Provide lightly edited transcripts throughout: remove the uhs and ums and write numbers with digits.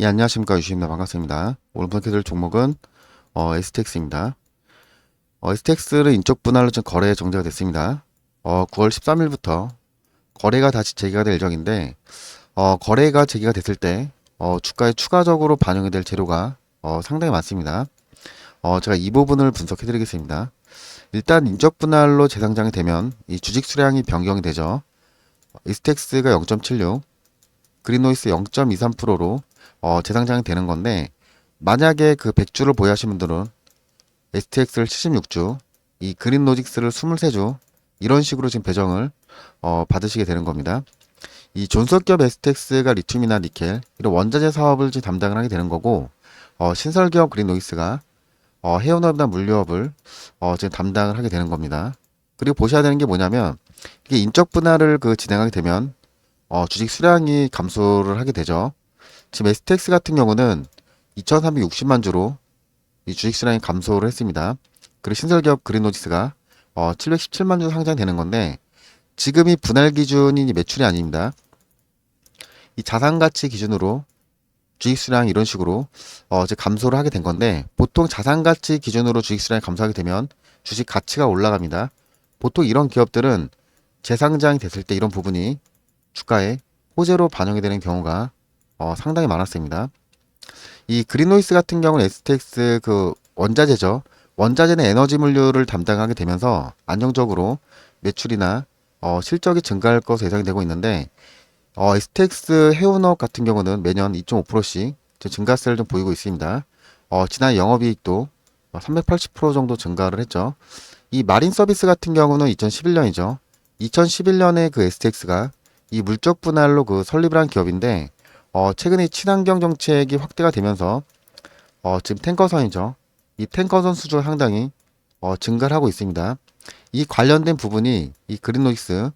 예, 안녕하십니까. 유시입니다. 반갑습니다. 오늘 분석해드릴 종목은 STX입니다. STX는 인적 분할로 지금 거래 정지가 됐습니다. 9월 13일부터 거래가 다시 재개가 될 예정인데 거래가 재개가 됐을 때 주가에 추가적으로 반영이 될 재료가 상당히 많습니다. 제가 이 부분을 분석해드리겠습니다. 일단 인적 분할로 재상장이 되면 이 주식 수량이 변경이 되죠. STX가 0.76, 그린노이스 0.23%로 재상장이 되는 건데, 만약에 그 100주를 보유하신 분들은 STX를 76주, 이 그린로직스를 23주, 이런 식으로 지금 배정을 받으시게 되는 겁니다. 이 존속기업 STX가 리튬이나 니켈 이런 원자재 사업을 지금 담당을 하게 되는 거고, 신설기업 그린노이스가 해운업이나 물류업을 지금 담당을 하게 되는 겁니다. 그리고 보셔야 되는 게 뭐냐면, 이게 인적 분할을 그 진행하게 되면 주식 수량이 감소를 하게 되죠. 지금 STX 같은 경우는 2,360만 주로 이 주식 수량이 감소를 했습니다. 그리고 신설기업 그린로지스가 717만 주 상장되는 건데, 지금이 분할 기준이 매출이 아닙니다. 이 자산가치 기준으로 주식 수량이 이런 식으로 이제 감소를 하게 된 건데, 보통 자산가치 기준으로 주식 수량이 감소하게 되면 주식 가치가 올라갑니다. 보통 이런 기업들은 재상장이 됐을 때 이런 부분이 주가에 호재로 반영이 되는 경우가 상당히 많았습니다. 이 그린노이스 같은 경우는 STX 그 원자재죠. 원자재는 에너지 물류를 담당하게 되면서 안정적으로 매출이나 실적이 증가할 것으로 예상이 되고 있는데, STX 해운업 같은 경우는 매년 2.5%씩 증가세를 좀 보이고 있습니다. 지난 영업이익도 380% 정도 증가를 했죠. 이 마린 서비스 같은 경우는 2011년이죠. 2011년에 그 STX가 이 물적 분할로 그 설립을 한 기업인데, 최근에 친환경 정책이 확대가 되면서 지금 탱커선이죠. 이 탱커선 수주가 상당히 증가를 하고 있습니다. 이 관련된 부분이 이 그린노이스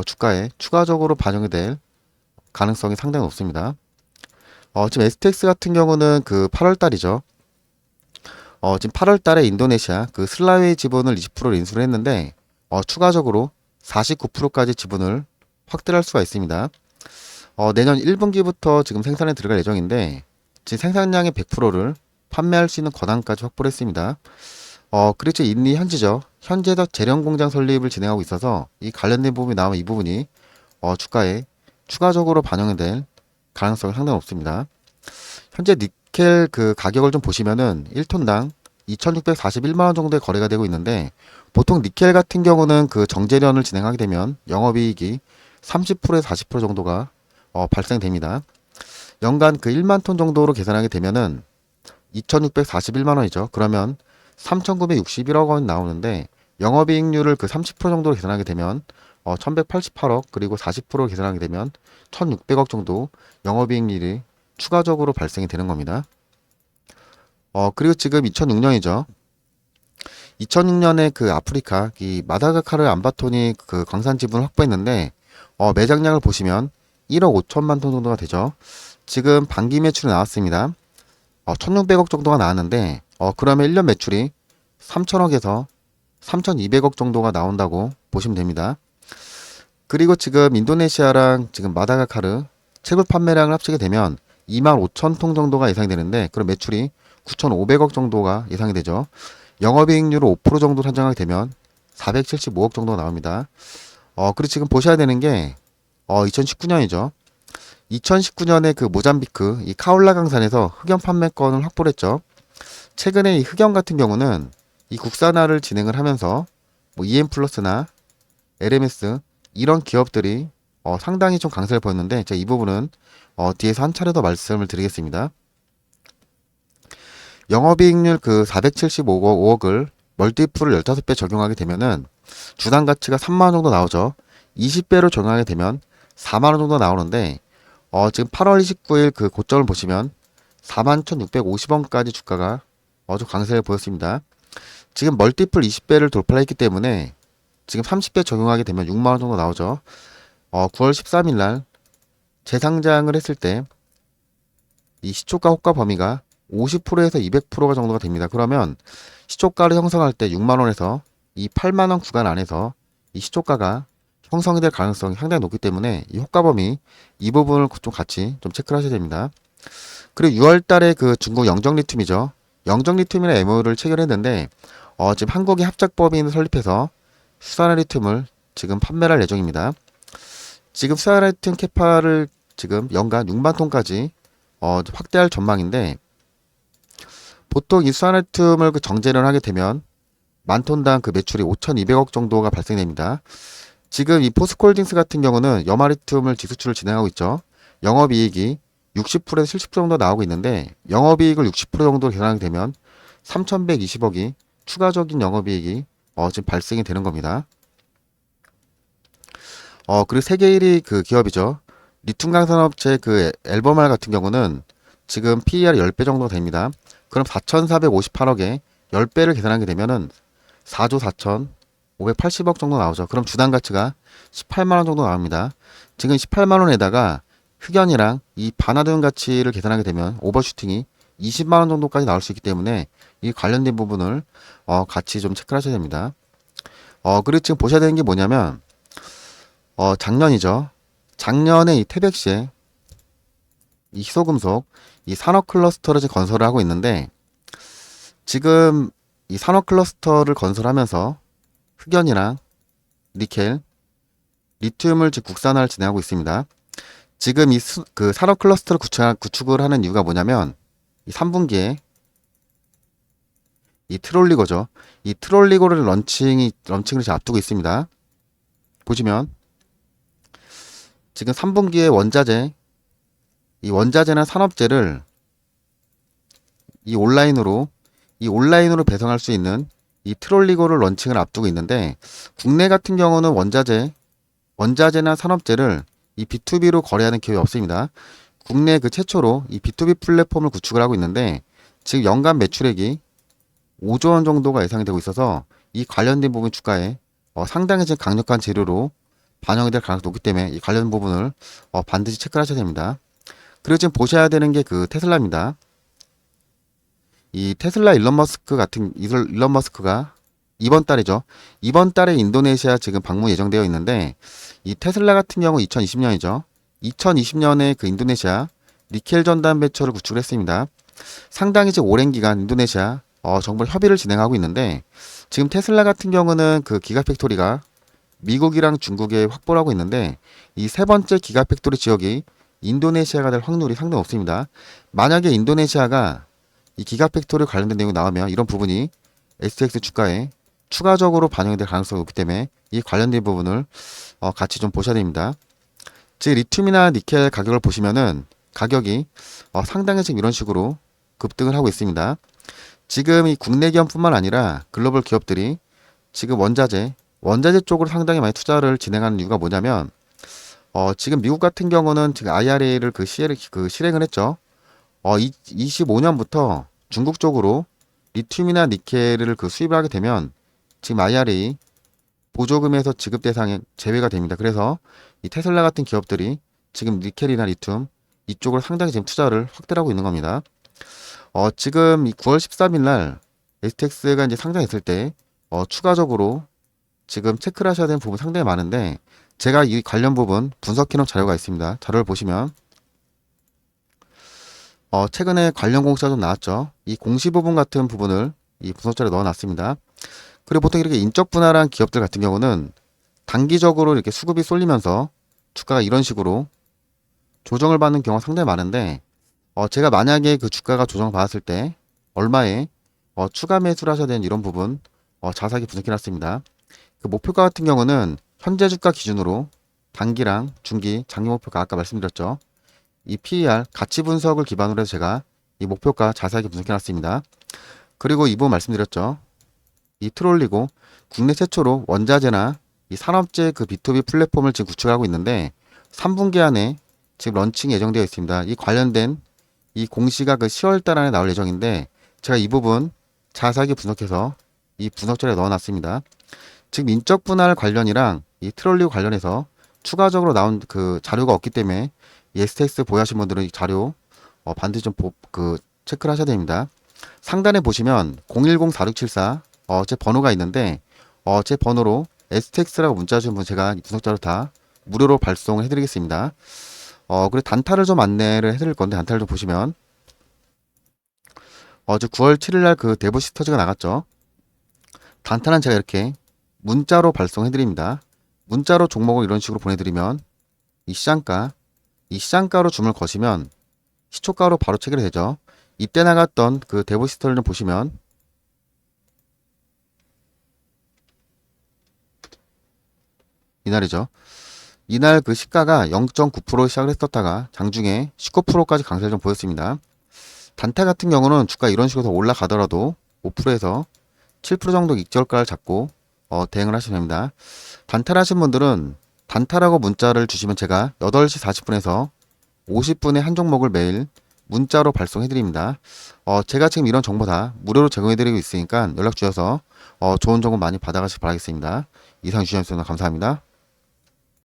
주가에 추가적으로 반영이 될 가능성이 상당히 높습니다. 지금 STX 같은 경우는 그 8월 달이죠. 지금 8월 달에 인도네시아 그 슬라웨이 지분을 20%를 인수를 했는데, 추가적으로 49%까지 지분을 확대할 수가 있습니다. 내년 1분기부터 지금 생산에 들어갈 예정인데, 지금 생산량의 100%를 판매할 수 있는 권한까지 확보를 했습니다. 그리고 인리 현지죠. 현재도 재련 공장 설립을 진행하고 있어서 이 관련된 부분이 나오면 이 부분이 주가에 추가적으로 반영이 될 가능성이 상당히 높습니다. 현재 니켈 그 가격을 좀 보시면은 1톤당 2,641만 원 정도의 거래가 되고 있는데, 보통 니켈 같은 경우는 그 정제련을 진행하게 되면 영업이익이 30%에서 40% 정도가 발생됩니다. 연간 그 1만 톤 정도로 계산하게 되면은 2,641만 원이죠. 그러면 3,961억 원 나오는데, 영업이익률을 그 30% 정도로 계산하게 되면 1,188억, 그리고 40% 계산하게 되면 1,600억 정도 영업이익률이 추가적으로 발생이 되는 겁니다. 그리고 지금 2006년이죠. 2006년에 그 아프리카 이 마다가카르 암바톤이 그 광산 지분을 확보했는데, 매장량을 보시면 1억 5천만 톤 정도가 되죠. 지금 반기 매출이 나왔습니다. 1,600억 정도가 나왔는데, 그러면 1년 매출이 3천억에서 3,200억 정도가 나온다고 보시면 됩니다. 그리고 지금 인도네시아랑 지금 마다가카르 채굴 판매량을 합치게 되면 2만 5천 통 정도가 예상이 되는데, 그럼 매출이 9,500억 정도가 예상이 되죠. 영업이익률을 5% 정도 산정하게 되면 475억 정도가 나옵니다. 그리고 지금 보셔야 되는 게 2019년이죠. 2019년에 그 모잠비크 이 카올라 강산에서 흑연 판매권을 확보를 했죠. 최근에 이 흑연 같은 경우는 이 국산화를 진행을 하면서 뭐 EM플러스나 LMS 이런 기업들이 상당히 좀 강세를 보였는데, 제가 이 부분은 뒤에서 한 차례 더 말씀을 드리겠습니다. 영업이익률 그 475억을 멀티플을 15배 적용하게 되면은 주당 가치가 3만 원 정도 나오죠. 20배로 적용하게 되면 4만 원 정도 나오는데, 지금 8월 29일 그 고점을 보시면 41,650원까지 주가가 좀 강세를 보였습니다. 지금 멀티플 20배를 돌파했기 때문에 지금 30배 적용하게 되면 6만 원 정도 나오죠. 9월 13일 날 재상장을 했을 때 이 시초가 호가 범위가 50%에서 200%가 정도가 됩니다. 그러면 시초가를 형성할 때 6만 원에서 이 8만 원 구간 안에서 이 시초가가 형성이 될 가능성이 상당히 높기 때문에 이 호가 범위 이 부분을 좀 같이 좀 체크를 하셔야 됩니다. 그리고 6월 달에 그 중국 영정 리튬이죠. 영정 리튬이랑 MOU를 체결했는데 지금 한국이 합작법인을 설립해서 수산화 리튬을 지금 판매할 예정입니다. 지금 수산화 리튬 캐파를 지금 연간 6만 톤까지 확대할 전망인데, 보통 이 수산화 리튬을 그 정제를 하게 되면 만 톤당 그 매출이 5,200억 정도가 발생됩니다. 지금 이 포스코홀딩스 같은 경우는 염화리튬을 지수출을 진행하고 있죠. 영업이익이 60%에서 70% 정도 나오고 있는데, 영업이익을 60% 정도 계산하게 되면 3,120억이 추가적인 영업이익이 지금 발생이 되는 겁니다. 그리고 세계 1위 그 기업이죠. 리튬 강산업체 그 앨범알 같은 경우는 지금 PER 10배 정도 됩니다. 그럼 4,458억에 10배를 계산하게 되면은 4조 4,580억 정도 나오죠. 그럼 주당 가치가 18만원 정도 나옵니다. 지금 18만원에다가 흑연이랑 이 반화된 가치를 계산하게 되면 오버슈팅이 20만원 정도까지 나올 수 있기 때문에 이 관련된 부분을 같이 좀 체크를 하셔야 됩니다. 그리고 지금 보셔야 되는 게 뭐냐면 작년이죠. 작년에 이 태백시에 이 희소금속 이 산업 클러스터를 지금 건설을 하고 있는데, 지금 이 산업 클러스터를 건설하면서 흑연이랑 니켈, 리튬을 지금 국산화를 진행하고 있습니다. 지금 그 산업 클러스터를 구축을 하는 이유가 뭐냐면, 이 3분기에 이 트롤리고죠. 이 트롤리고를 런칭을 지금 앞두고 있습니다. 보시면 지금 3분기에 이 원자재나 산업재를 이 온라인으로 배송할 수 있는 이 트롤리고를 런칭을 앞두고 있는데, 국내 같은 경우는 원자재나 산업재를 이 B2B로 거래하는 기업이 없습니다. 국내 그 최초로 이 B2B 플랫폼을 구축을 하고 있는데, 지금 연간 매출액이 5조 원 정도가 예상이 되고 있어서 이 관련된 부분 주가에 상당히 지금 강력한 재료로 반영이 될 가능성이 높기 때문에 이 관련 부분을 반드시 체크를 하셔야 됩니다. 그리고 지금 보셔야 되는 게 그 테슬라입니다. 이 테슬라 일론 머스크가 이번 달이죠. 이번 달에 인도네시아 지금 방문 예정되어 있는데, 이 테슬라 같은 경우 2020년이죠. 2020년에 그 인도네시아 니켈 전단 배처를 구축을 했습니다. 상당히 지금 오랜 기간 인도네시아 정부 협의를 진행하고 있는데, 지금 테슬라 같은 경우는 그 기가팩토리가 미국이랑 중국에 확보를 하고 있는데, 이 세 번째 기가팩토리 지역이 인도네시아가 될 확률이 상당히 높습니다. 만약에 인도네시아가 이 기가팩토리 관련된 내용이 나오면 이런 부분이 STX 주가에 추가적으로 반영이 될 가능성이 높기 때문에 이 관련된 부분을 같이 좀 보셔야 됩니다. 즉 리튬이나 니켈 가격을 보시면은 가격이 상당히 지금 이런 식으로 급등을 하고 있습니다. 지금 이 국내 기업뿐만 아니라 글로벌 기업들이 지금 원자재 쪽으로 상당히 많이 투자를 진행하는 이유가 뭐냐면, 지금 미국 같은 경우는 지금 IRA를 실행을 했죠. 25년부터 중국 쪽으로 리튬이나 니켈을 수입을 하게 되면 지금 IRA 보조금에서 지급 대상에 제외가 됩니다. 그래서 이 테슬라 같은 기업들이 지금 니켈이나 리튬 이쪽으로 상당히 지금 투자를 확대하고 있는 겁니다. 지금 이 9월 13일 날 STX가 이제 상장했을 때 추가적으로 지금 체크를 하셔야 되는 부분 상당히 많은데, 제가 이 관련 부분 분석해놓은 자료가 있습니다. 자료를 보시면 최근에 관련 공시가 좀 나왔죠. 이 공시 부분 같은 부분을 이 분석 자료에 넣어놨습니다. 그리고 보통 이렇게 인적 분할한 기업들 같은 경우는 단기적으로 이렇게 수급이 쏠리면서 주가가 이런 식으로 조정을 받는 경우가 상당히 많은데, 제가 만약에 그 주가가 조정을 받았을 때 얼마에 추가 매수를 하셔야 되는 이런 부분 자세하게 분석해놨습니다. 그 목표가 같은 경우는 현재 주가 기준으로 단기랑 중기, 장기 목표가 아까 말씀드렸죠. 이 PER 가치 분석을 기반으로 해서 제가 이 목표가 자세하게 분석해놨습니다. 그리고 이 부분 말씀드렸죠. 이 트롤리고 국내 최초로 원자재나 이 산업재 그 B2B 플랫폼을 지금 구축하고 있는데 3분기 안에 지금 런칭 예정되어 있습니다. 이 관련된 이 공시가 그 10월 달 안에 나올 예정인데, 제가 이 부분 자세하게 분석해서 이 분석 자료에 넣어놨습니다. 지금 인적 분할 관련이랑 이 트롤리고 관련해서 추가적으로 나온 그 자료가 없기 때문에 이 STX 보유하신 분들은 이 자료 반드시 좀 체크를 하셔야 됩니다. 상단에 보시면 010-4674 제 번호가 있는데 제 번호로 STX라고 문자 주신 분 제가 분석 자료 다 무료로 발송을 해드리겠습니다. 그리고 단타를 좀 안내를 해드릴 건데, 단타를 좀 보시면 어제 9월 7일 날 그 대부 시터즈가 나갔죠. 단타는 제가 이렇게 문자로 발송해 드립니다. 문자로 종목을 이런 식으로 보내드리면 이 시장가로 주문을 거시면 시초가로 바로 체결이 되죠. 이때 나갔던 그 대부 시터를 좀 보시면 이날이죠. 이날 그 시가가 0.9% 시작을 했었다가 장중에 19%까지 강세를 좀 보였습니다. 단타 같은 경우는 주가 이런 식으로 더 올라가더라도 5%에서 7% 정도 익절가를 잡고 대응을 하시면 됩니다. 단타를 하신 분들은 단타라고 문자를 주시면 제가 8시 40분에서 50분에 한 종목을 매일 문자로 발송해 드립니다. 제가 지금 이런 정보 다 무료로 제공해 드리고 있으니까 연락 주셔서 좋은 정보 많이 받아가시기 바라겠습니다. 이상 주셨습니다. 감사합니다.